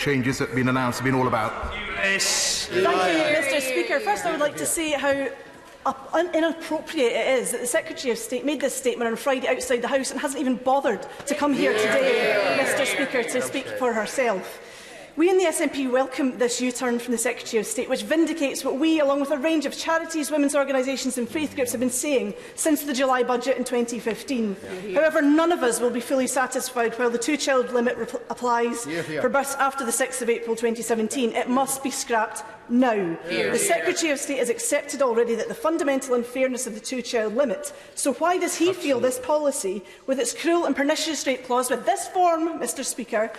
changes that have been announced have been all about? Yes. Thank you, Mr. Speaker. First, I would like to say how inappropriate it is that the Secretary of State made this statement on Friday outside the House and hasn't even bothered to come here today, Mr. Speaker, to speak for herself. We in the SNP welcome this U-turn from the Secretary of State, which vindicates what we, along with a range of charities, women's organisations and faith groups, have been saying since the July budget in 2015. However, none of us will be fully satisfied while the two-child limit applies for births after the 6th of April 2017. It must be scrapped now. The Secretary of State has accepted already that the fundamental unfairness of the two-child limit. So why does he feel this policy, with its cruel and pernicious rape clause, with this form, Mr. Speaker,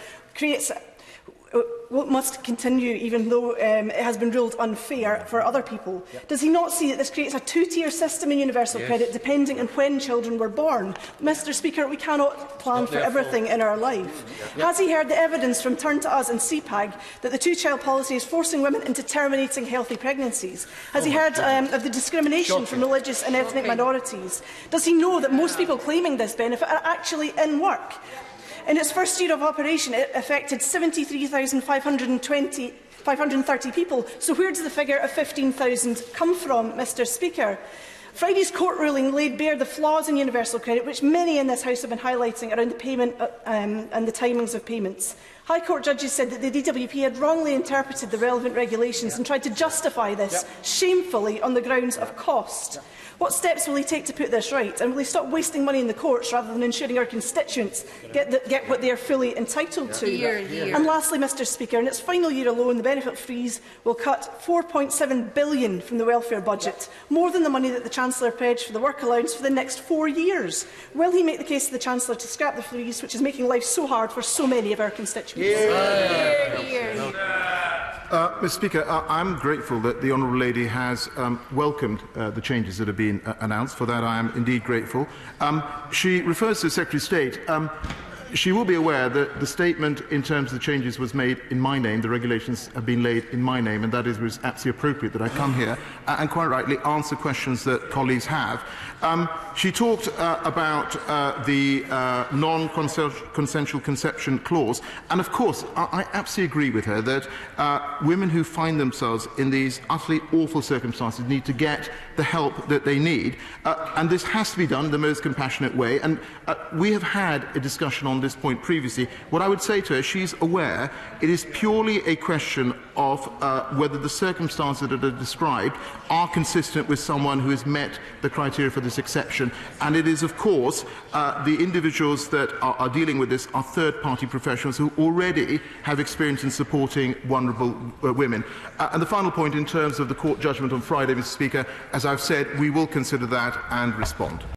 must continue even though it has been ruled unfair for other people? Does he not see that this creates a two-tier system in universal credit depending on when children were born? Mr. Speaker, we cannot plan for everything in our life. Has he heard the evidence from Turn to Us and CPAG that the two-child policy is forcing women into terminating healthy pregnancies? Has he heard of the discrimination from religious and ethnic minorities? Does he know that most people claiming this benefit are actually in work? In its first year of operation, it affected 73,530 people. So where does the figure of 15,000 come from, Mr. Speaker? Friday's court ruling laid bare the flaws in universal credit, which many in this House have been highlighting around the payment and the timings of payments. High Court judges said that the DWP had wrongly interpreted the relevant regulations and tried to justify this shamefully on the grounds of cost. What steps will he take to put this right? And will he stop wasting money in the courts rather than ensuring our constituents get what they are fully entitled to? And lastly, Mr. Speaker, in its final year alone, the benefit freeze will cut £4.7 billion from the welfare budget, more than the money that the Chancellor pledged for the work allowance for the next 4 years. Will he make the case to the Chancellor to scrap the freeze, which is making life so hard for so many of our constituents? Mr. Speaker, I'm grateful that the Honourable Lady has welcomed the changes that have been announced. For that I am indeed grateful. She refers to the Secretary of State. She will be aware that the statement in terms of the changes was made in my name. The regulations have been laid in my name, and that is absolutely appropriate that I come here and quite rightly answer questions that colleagues have. She talked about the non-consensual conception clause, and of course I absolutely agree with her that women who find themselves in these utterly awful circumstances need to get the help that they need, and this has to be done in the most compassionate way. And we have had a discussion on this point previously. What I would say to her, she's aware it is purely a question of whether the circumstances that are described are consistent with someone who has met the criteria for this exception. And it is, of course, the individuals that are dealing with this are third-party professionals who already have experience in supporting vulnerable women. And the final point, in terms of the court judgment on Friday, Mr. Speaker, as I've said, we will consider that and respond.